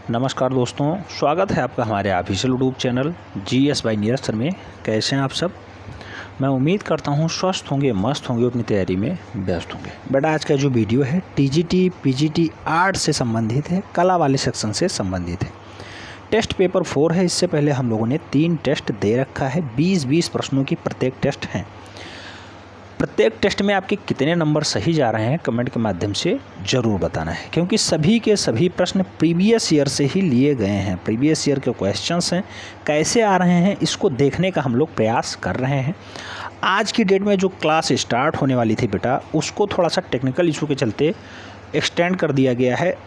नमस्कार दोस्तों, स्वागत है आपका हमारे official YouTube channel GS by Neeraj sir में। कैसे हैं आप सब? मैं उम्मीद करता हूं स्वस्थ होंगे, मस्त होंगे, अपनी तैयारी में व्यस्त होंगे। बेटा आज का जो वीडियो है TGT PGT आर्ट से संबंधित है, कला वाले सेक्शन से संबंधित है। टेस्ट पेपर 4 है। इससे पहले हम लोगों ने 3 टेस्ट दे रखा है। 20-20 प्रश्नों की प्रत्येक टेस्ट हैं। प्रत्येक टेस्ट में आपके कितने नंबर सही जा रहे हैं कमेंट के माध्यम से ज़रूर बताना है, क्योंकि सभी के सभी प्रश्न प्रीवियस ईयर से ही लिए गए हैं। प्रीवियस ईयर के क्वेश्चंस हैं, कैसे आ रहे हैं इसको देखने का हम लोग प्रयास कर रहे हैं। आज की डेट में जो क्लास स्टार्ट होने वाली थी बेटा, उसको थोड़ा सा टेक्निकल इशू के चलते एक्सटेंड कर दिया गया है।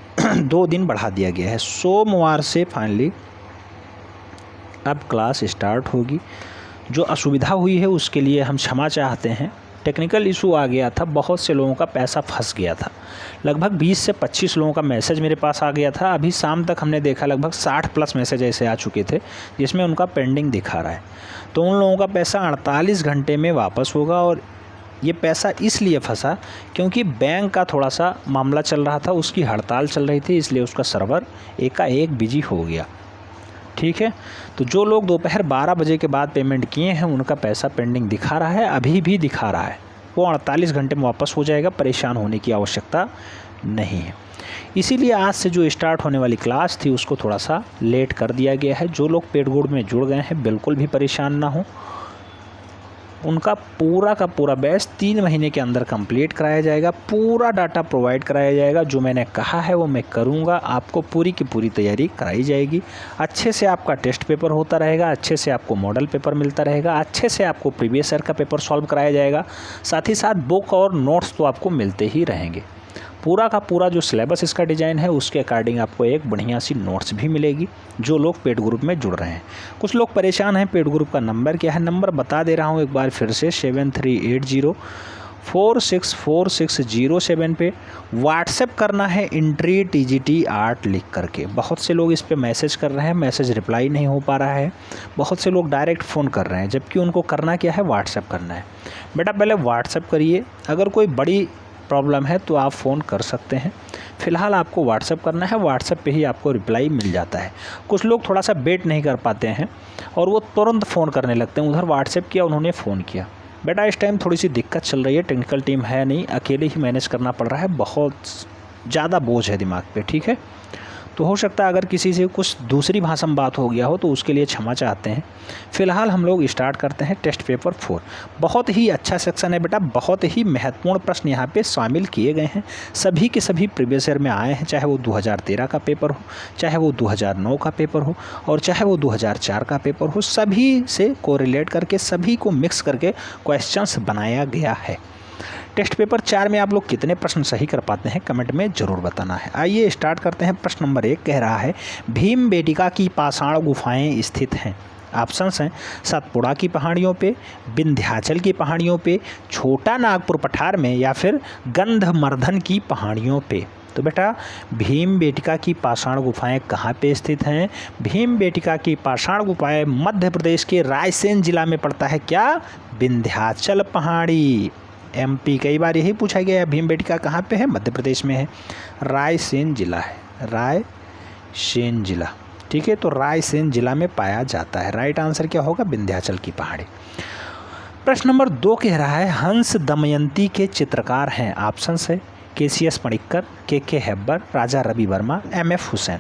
2 दिन बढ़ा दिया गया है। सोमवार से फाइनली अब क्लास स्टार्ट होगी। जो असुविधा हुई है उसके लिए हम क्षमा चाहते हैं। टेक्निकल इशू आ गया था, बहुत से लोगों का पैसा फंस गया था। लगभग 20 से 25 लोगों का मैसेज मेरे पास आ गया था। अभी शाम तक हमने देखा लगभग 60 प्लस मैसेज ऐसे आ चुके थे जिसमें उनका पेंडिंग दिखा रहा है। तो उन लोगों का पैसा 48 घंटे में वापस होगा। और ये पैसा इसलिए फंसा क्योंकि बैंक का थोड़ा सा मामला चल रहा था, उसकी हड़ताल चल रही थी, इसलिए उसका सर्वर एकाएक बिजी हो गया। ठीक है, तो जो लोग दोपहर 12 बजे के बाद पेमेंट किए हैं उनका पैसा पेंडिंग दिखा रहा है, अभी भी दिखा रहा है। वो 48 घंटे में वापस हो जाएगा, परेशान होने की आवश्यकता नहीं है। इसीलिए आज से जो स्टार्ट होने वाली क्लास थी उसको थोड़ा सा लेट कर दिया गया है। जो लोग पेड ग्रुप में जुड़ गए हैं बिल्कुल भी परेशान ना हो, उनका पूरा का पूरा बैच 3 महीने के अंदर कंप्लीट कराया जाएगा। पूरा डाटा प्रोवाइड कराया जाएगा। जो मैंने कहा है वो मैं करूँगा। आपको पूरी की पूरी तैयारी कराई जाएगी। अच्छे से आपका टेस्ट पेपर होता रहेगा, अच्छे से आपको मॉडल पेपर मिलता रहेगा, अच्छे से आपको प्रीवियस ईयर का पेपर सॉल्व कराया जाएगा। साथ ही साथ बुक और नोट्स तो आपको मिलते ही रहेंगे। पूरा का पूरा जो सिलेबस इसका डिज़ाइन है उसके अकॉर्डिंग आपको एक बढ़िया सी नोट्स भी मिलेगी। जो लोग पेड ग्रुप में जुड़ रहे हैं, कुछ लोग परेशान हैं पेड ग्रुप का नंबर क्या है, नंबर बता दे रहा हूँ एक बार फिर से, 7380464607 पे व्हाट्सएप करना है एंट्री TGT आर्ट लिख करके। बहुत से लोग इस पे मैसेज कर रहे हैं, मैसेज रिप्लाई नहीं हो पा रहा है। बहुत से लोग डायरेक्ट फ़ोन कर रहे हैं, जबकि उनको करना क्या है, व्हाट्सएप करना है। बेटा पहले व्हाट्सएप करिए। अगर कोई बड़ी प्रॉब्लम है तो आप फ़ोन कर सकते हैं। फ़िलहाल आपको व्हाट्सएप करना है, व्हाट्सएप पे ही आपको रिप्लाई मिल जाता है। कुछ लोग थोड़ा सा वेट नहीं कर पाते हैं और वो तुरंत फ़ोन करने लगते हैं। उधर व्हाट्सएप किया, उन्होंने फ़ोन किया। बेटा इस टाइम थोड़ी सी दिक्कत चल रही है, टेक्निकल टीम है नहीं, अकेले ही मैनेज करना पड़ रहा है। बहुत ज़्यादा बोझ है दिमाग पे। ठीक है, तो हो सकता है अगर किसी से कुछ दूसरी भाषा में बात हो गया हो तो उसके लिए क्षमा चाहते हैं। फ़िलहाल हम लोग स्टार्ट करते हैं टेस्ट पेपर 4। बहुत ही अच्छा सेक्शन है बेटा, बहुत ही महत्वपूर्ण प्रश्न यहाँ पे शामिल किए गए हैं। सभी के सभी प्रीवियस ईयर में आए हैं, चाहे वो 2013 का पेपर हो, चाहे वो 2009 का पेपर हो, और चाहे वो 2004 का पेपर हो। सभी से कोरिलेट करके, सभी को मिक्स करके क्वेश्चंस बनाया गया है। टेस्ट पेपर 4 में आप लोग कितने प्रश्न सही कर पाते हैं कमेंट में ज़रूर बताना है। आइए स्टार्ट करते हैं। प्रश्न नंबर 1 कह रहा है, भीमबेटका की पाषाण गुफाएं स्थित हैं। ऑप्शंस हैं सतपुड़ा की पहाड़ियों पे, विंध्याचल की पहाड़ियों पे, छोटा नागपुर पठार में, या फिर गंधमर्धन की पहाड़ियों पे। तो बेटा भीमबेटका की पाषाण गुफाएं कहाँ पे स्थित हैं? भीमबेटका की पाषाण गुफाएं मध्य प्रदेश के रायसेन जिला में पड़ता है। क्या? विंध्याचल पहाड़ी। MP कई बार यही पूछा गया है, भीमबेटका कहाँ पे है? मध्य प्रदेश में है, रायसेन जिला है, रायसेन जिला। ठीक है, तो रायसेन जिला में पाया जाता है। राइट आंसर क्या होगा? विंध्याचल की पहाड़ी। प्रश्न नंबर 2 कह रहा है, हंस दमयंती के चित्रकार हैं। ऑप्शंस है KCS Panikkar, KK Hebbar, Raja Ravi Varma, MF Hussain.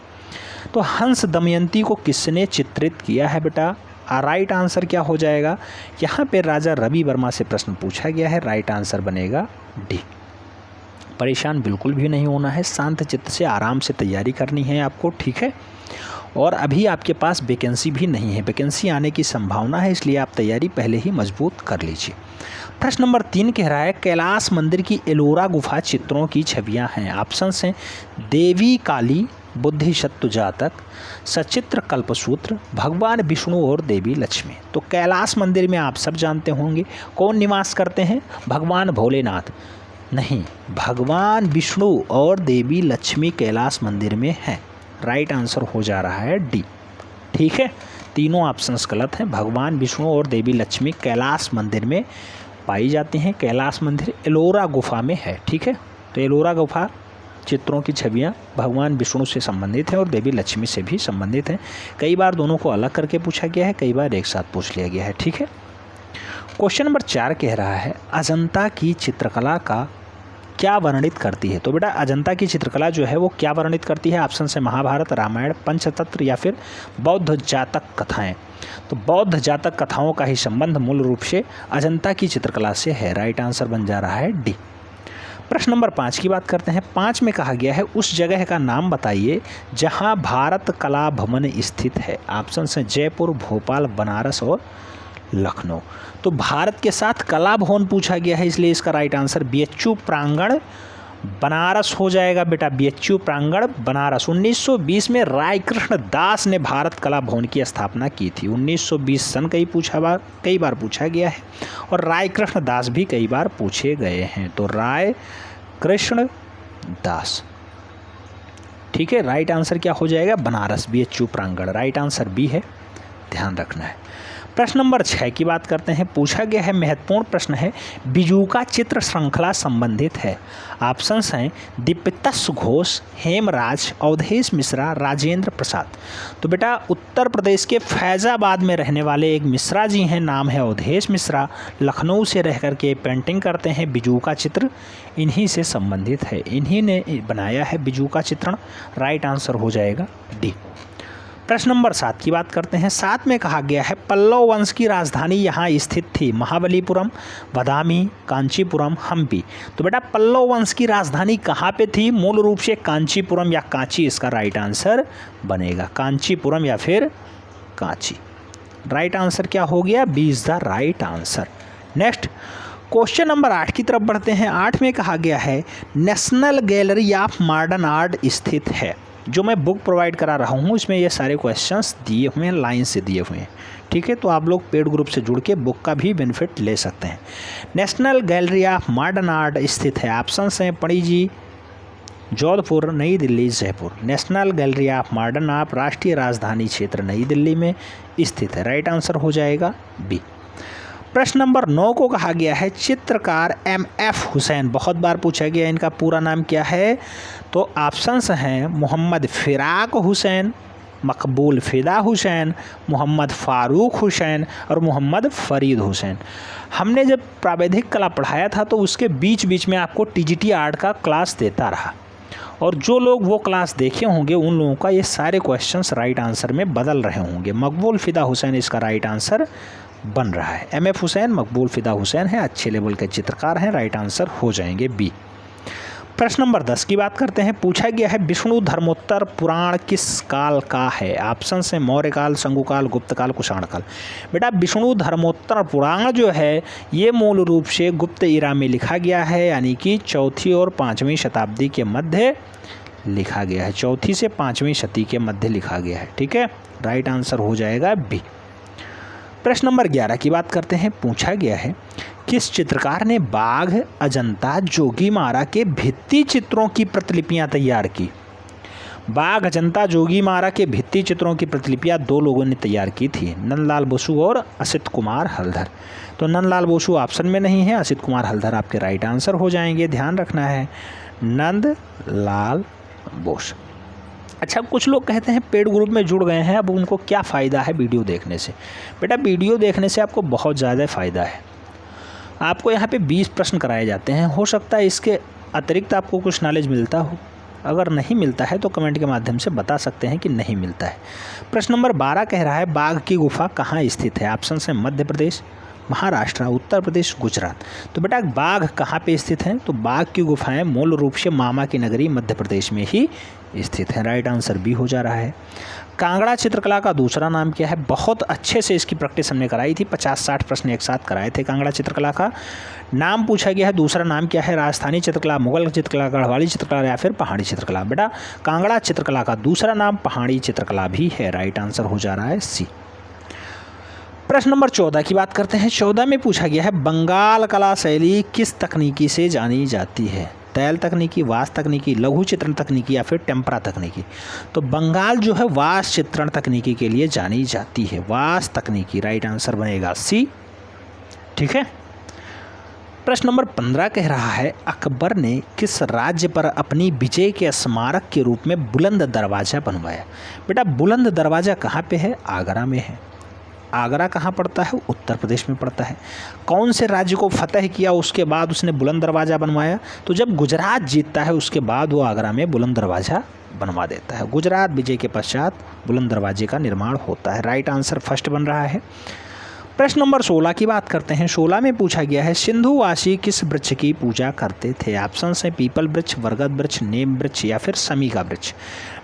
तो हंस दमयंती को किसने चित्रित किया है बेटा? राइट आंसर क्या हो जाएगा? यहाँ पे राजा रवि वर्मा से प्रश्न पूछा गया है। राइट आंसर बनेगा D। परेशान बिल्कुल भी नहीं होना है, शांत चित्त से आराम से तैयारी करनी है आपको। ठीक है, और अभी आपके पास वैकेंसी भी नहीं है, वैकेंसी आने की संभावना है, इसलिए आप तैयारी पहले ही मजबूत कर लीजिए। प्रश्न नंबर 3 कह रहा है, कैलाश मंदिर की एलोरा गुफा चित्रों की छवियाँ हैं। ऑप्शंस हैं देवी काली, बुद्धिशत्रु जातक, सचित्र कल्पसूत्र, भगवान विष्णु और देवी लक्ष्मी। तो कैलाश मंदिर में आप सब जानते होंगे कौन निवास करते हैं? भगवान भोलेनाथ नहीं, भगवान विष्णु और देवी लक्ष्मी कैलाश मंदिर में हैं। राइट आंसर हो जा रहा है D। ठीक है, तीनों ऑप्शंस गलत हैं। भगवान विष्णु और देवी लक्ष्मी कैलाश मंदिर में पाई जाती हैं। कैलाश मंदिर एलोरा गुफा में है। ठीक है, तो एलोरा गुफा चित्रों की छवियाँ भगवान विष्णु से संबंधित हैं और देवी लक्ष्मी से भी संबंधित हैं। कई बार दोनों को अलग करके पूछा गया है, कई बार एक साथ पूछ लिया गया है। ठीक है। क्वेश्चन नंबर 4 कह रहा है अजंता की चित्रकला का क्या वर्णित करती है। तो बेटा अजंता की चित्रकला जो है वो क्या वर्णित करती है। ऑप्शन है महाभारत, रामायण, पंचतंत्र या फिर बौद्ध जातक कथाएं। तो बौद्ध जातक कथाओं का ही संबंध मूल रूप से अजंता की चित्रकला से है। राइट आंसर बन जा रहा है डी। प्रश्न नंबर 5 की बात करते हैं। 5 में कहा गया है उस जगह का नाम बताइए जहां भारत कला भवन स्थित है। ऑप्शन है जयपुर, भोपाल, बनारस और लखनऊ। तो भारत के साथ कला भवन पूछा गया है, इसलिए इसका राइट आंसर बीएचयू प्रांगण बनारस हो जाएगा बेटा। बीएचयू प्रांगण बनारस। 1920 में राय कृष्ण दास ने भारत कला भवन की स्थापना की थी। 1920 सन कई बार पूछा गया है और राय कृष्ण दास भी कई बार पूछे गए हैं। तो राय कृष्ण दास। ठीक है। राइट आंसर क्या हो जाएगा बनारस, बीएचयू प्रांगण। राइट आंसर बी है, ध्यान रखना है। प्रश्न नंबर 6 की बात करते हैं। पूछा गया है महत्वपूर्ण प्रश्न है बिजूका चित्र श्रृंखला संबंधित है। ऑप्शंस हैं दीप्तस घोष, हेमराज, अवधेश मिश्रा, राजेंद्र प्रसाद। तो बेटा उत्तर प्रदेश के फैज़ाबाद में रहने वाले एक मिश्रा जी हैं, नाम है अवधेश मिश्रा। लखनऊ से रह कर के पेंटिंग करते हैं। बिजूका चित्र इन्हीं से संबंधित है, इन्हीं ने बनाया है बिजूका चित्रण। राइट आंसर हो जाएगा डी। प्रश्न नंबर 7 की बात करते हैं। 7 में कहा गया है पल्लव वंश की राजधानी यहाँ स्थित थी। महाबलीपुरम, बदामी, कांचीपुरम, हम्पी। तो बेटा पल्लव वंश की राजधानी कहाँ पे थी। मूल रूप से कांचीपुरम या कांची इसका राइट आंसर बनेगा। कांचीपुरम या फिर कांची। राइट आंसर क्या हो गया, B is the right answer. Next question number 8 की तरफ बढ़ते हैं। 8 में कहा गया है national gallery of modern art स्थित है। जो मैं बुक प्रोवाइड करा रहा हूँ इसमें ये सारे क्वेश्चंस दिए हुए हैं, लाइन से दिए हुए हैं। ठीक है। तो आप लोग पेड ग्रुप से जुड़ के बुक का भी बेनिफिट ले सकते हैं। National gallery of modern art स्थित है। ऑप्शंस हैं पणजी, जोधपुर, नई Delhi, Jaipur. National gallery of modern art राष्ट्रीय राजधानी क्षेत्र नई दिल्ली में स्थित है। राइट आंसर हो जाएगा बी। प्रश्न नंबर 9 को कहा गया है चित्रकार एम.एफ. हुसैन। बहुत बार पूछा गया इनका पूरा नाम क्या है। तो ऑप्शंस हैं मोहम्मद फिराक हुसैन, मकबूल फिदा हुसैन, मोहम्मद फारूक हुसैन और मोहम्मद फरीद हुसैन। हमने जब प्रावैधिक कला पढ़ाया था तो उसके बीच बीच में आपको टीजीटी आर्ट का क्लास देता रहा, और जो लोग वो क्लास देखे होंगे उन लोगों का ये सारे क्वेश्चंस राइट आंसर में बदल रहे होंगे। मकबूल फिदा हुसैन इसका राइट आंसर बन रहा है। एम.एफ. हुसैन, मकबूल फिदा हुसैन है, अच्छे लेवल के चित्रकार हैं। राइट आंसर हो जाएंगे बी। प्रश्न नंबर 10 की बात करते हैं। पूछा गया है विष्णु धर्मोत्तर पुराण किस काल का है। ऑप्शन है मौर्य काल, शंगुकाल, गुप्त काल, कुषाण काल। बेटा विष्णु धर्मोत्तर पुराण जो है ये मूल रूप से गुप्त ईरा में लिखा गया है, यानी कि 4वीं और 5वीं शताब्दी के मध्य लिखा गया है। 4वीं से 5वीं शती के मध्य लिखा गया है। ठीक है। राइट आंसर हो जाएगा बी। प्रश्न नंबर 11 की बात करते हैं। पूछा गया है किस चित्रकार ने बाघ, अजंता, जोगीमारा के भित्ति चित्रों की प्रतिलिपियां तैयार की। बाघ, अजंता, जोगीमारा के भित्ति चित्रों की प्रतिलिपियां 2 लोगों ने तैयार की थी, नंदलाल बोसु और असित कुमार हलधर। तो नंदलाल बोसु ऑप्शन में नहीं है, असित कुमार हलधर आपके राइट आंसर हो जाएंगे। ध्यान रखना है नंदलाल बोस। अच्छा, कुछ लोग कहते हैं पेड ग्रुप में जुड़ गए हैं, अब उनको क्या फ़ायदा है वीडियो देखने से। बेटा वीडियो देखने से आपको बहुत ज़्यादा फ़ायदा है। आपको यहाँ पे 20 प्रश्न कराए जाते हैं, हो सकता है इसके अतिरिक्त आपको कुछ नॉलेज मिलता हो। अगर नहीं मिलता है तो कमेंट के माध्यम से बता सकते हैं कि नहीं मिलता है। प्रश्न नंबर 12 कह रहा है बाघ की गुफा कहाँ स्थित है। ऑप्शन है मध्य प्रदेश, महाराष्ट्र, उत्तर प्रदेश, गुजरात। तो बेटा बाघ कहाँ पे स्थित हैं। तो बाघ की गुफाएं मूल रूप से मामा की नगरी मध्य प्रदेश में ही स्थित है। राइट आंसर बी हो जा रहा है। कांगड़ा चित्रकला का दूसरा नाम क्या है। बहुत अच्छे से इसकी प्रैक्टिस हमने कराई थी, 50-60 प्रश्न एक साथ कराए थे। कांगड़ा चित्रकला का नाम पूछा गया है, दूसरा नाम क्या है। राजस्थानी चित्रकला, मुगल चित्रकला, गढ़वाली चित्रकला या फिर पहाड़ी चित्रकला। बेटा कांगड़ा चित्रकला का दूसरा नाम पहाड़ी चित्रकला भी है। राइट आंसर हो जा रहा है सी। प्रश्न नंबर 14 की बात करते हैं। 14 में पूछा गया है बंगाल कला शैली किस तकनीकी से जानी जाती है। तैल तकनीकी, वास तकनीकी, लघु चित्रण तकनीकी या फिर टेम्परा तकनीकी। तो बंगाल जो है वास चित्रण तकनीकी के लिए जानी जाती है। वास तकनीकी राइट आंसर बनेगा सी। ठीक है। प्रश्न नंबर 15 कह रहा है अकबर ने किस राज्य पर अपनी विजय के स्मारक के रूप में बुलंद दरवाज़ा बनवाया। बेटा बुलंद दरवाज़ा कहाँ पे है? आगरा में है। आगरा कहाँ पड़ता है? उत्तर प्रदेश में पड़ता है। कौन से राज्य को फतह किया उसके बाद उसने बुलंद दरवाज़ा बनवाया? तो जब गुजरात जीतता है उसके बाद वो आगरा में बुलंद दरवाज़ा बनवा देता है। गुजरात विजय के पश्चात बुलंद दरवाजे का निर्माण होता है। राइट आंसर फर्स्ट बन रहा है। प्रश्न नंबर 16 की बात करते हैं। 16 में पूछा गया है सिंधुवासी किस वृक्ष की पूजा करते थे। ऑप्शन है पीपल वृक्ष, बरगद वृक्ष, नीम वृक्ष या फिर समी का वृक्ष।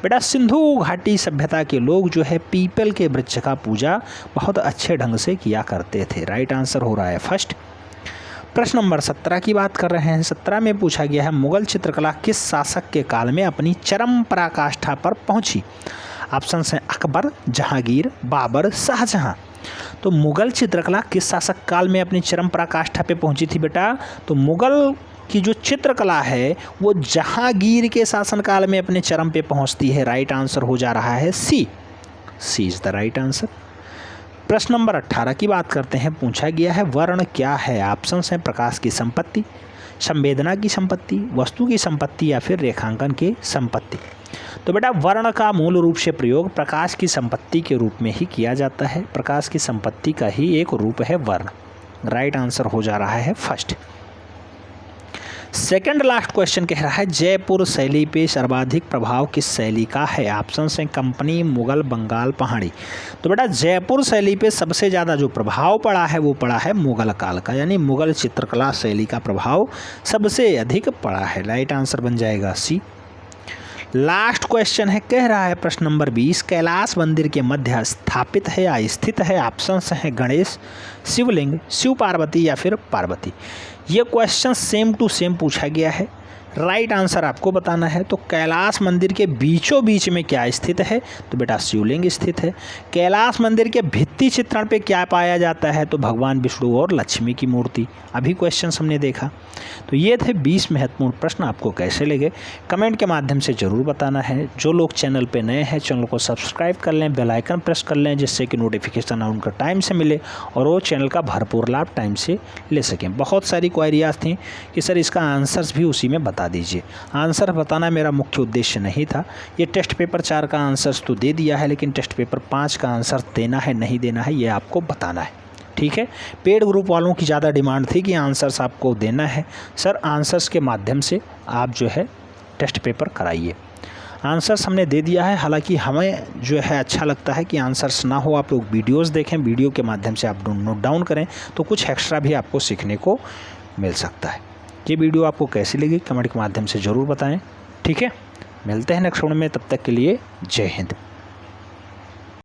बेटा सिंधु घाटी सभ्यता के लोग जो है पीपल के वृक्ष का पूजा बहुत अच्छे ढंग से किया करते थे। राइट आंसर हो रहा है फर्स्ट। प्रश्न नंबर 17 की बात कर रहे हैं। 17 में पूछा गया है मुगल चित्रकला किस शासक के काल में अपनी चरम पराकाष्ठा पर पहुंची। ऑप्शन हैं अकबर, जहांगीर, बाबर, शाहजहां। तो मुगल चित्रकला किस शासक काल में अपनी चरम पराकाष्ठा पे पहुंची थी बेटा? तो मुगल की जो चित्रकला है वो जहांगीर के शासनकाल में अपने चरम पे पहुंचती है। राइट आंसर हो जा रहा है सी इज द राइट आंसर। प्रश्न नंबर 18 की बात करते हैं। पूछा गया है वर्ण क्या है। ऑप्शन हैं प्रकाश की संपत्ति, संवेदना की संपत्ति, वस्तु की संपत्ति या फिर रेखांकन की संपत्ति। तो बेटा वर्ण का मूल रूप से प्रयोग प्रकाश की संपत्ति के रूप में ही किया जाता है। प्रकाश की संपत्ति का ही एक रूप है वर्ण। राइट आंसर हो जा रहा है फर्स्ट। सेकंड लास्ट क्वेश्चन कह रहा है जयपुर शैली पे सर्वाधिक प्रभाव किस शैली का है। ऑप्शन हैं कंपनी, मुगल, बंगाल, पहाड़ी। तो बेटा जयपुर शैली पे सबसे ज़्यादा जो प्रभाव पड़ा है वो पड़ा है मुगल काल का, यानी मुगल चित्रकला शैली का प्रभाव सबसे अधिक पड़ा है। राइट आंसर बन जाएगा सी। लास्ट क्वेश्चन है, कह रहा है प्रश्न नंबर 20 कैलाश मंदिर के मध्य स्थापित है या स्थित है। ऑप्शंस हैं गणेश, शिवलिंग, शिव पार्वती या फिर पार्वती। ये क्वेश्चन सेम टू सेम पूछा गया है। राइट आंसर आपको बताना है। तो कैलाश मंदिर के बीचों बीच में क्या स्थित है? तो बेटा शिवलिंग स्थित है। कैलाश मंदिर के भित्ति चित्रण पे क्या पाया जाता है? तो भगवान विष्णु और लक्ष्मी की मूर्ति। अभी क्वेश्चन हमने देखा। तो ये थे 20 महत्वपूर्ण प्रश्न। आपको कैसे लगे कमेंट के माध्यम से ज़रूर बताना है। जो लोग चैनल पे नए हैं चैनल को सब्सक्राइब कर लें, बेल आइकन प्रेस कर लें, जिससे कि नोटिफिकेशन उनका टाइम से मिले और वो चैनल का भरपूर लाभ टाइम से ले सकें। बहुत सारी क्वेरीज थी कि सर इसका आंसर्स भी उसी में बता दीजिए। आंसर बताना मेरा मुख्य उद्देश्य नहीं था। ये टेस्ट पेपर 4 का आंसर्स तो दे दिया है, लेकिन टेस्ट पेपर 5 का आंसर देना है नहीं देना है ये आपको बताना है। ठीक है। पेड ग्रुप वालों की ज़्यादा डिमांड थी कि आंसर्स आपको देना है। सर आंसर्स के माध्यम से आप जो है टेस्ट पेपर कराइए। आंसर्स हमने दे दिया है। हालांकि हमें जो है अच्छा लगता है कि आंसर्स ना हो, आप लोग वीडियोस देखें, वीडियो के माध्यम से आप नोट डाउन करें तो कुछ एक्स्ट्रा भी आपको सीखने को मिल सकता है। ये वीडियो आपको कैसी लगी कमेंट के माध्यम से ज़रूर बताएं। ठीक है, मिलते हैं नेक्स्ट वीडियो में, तब तक के लिए जय हिंद।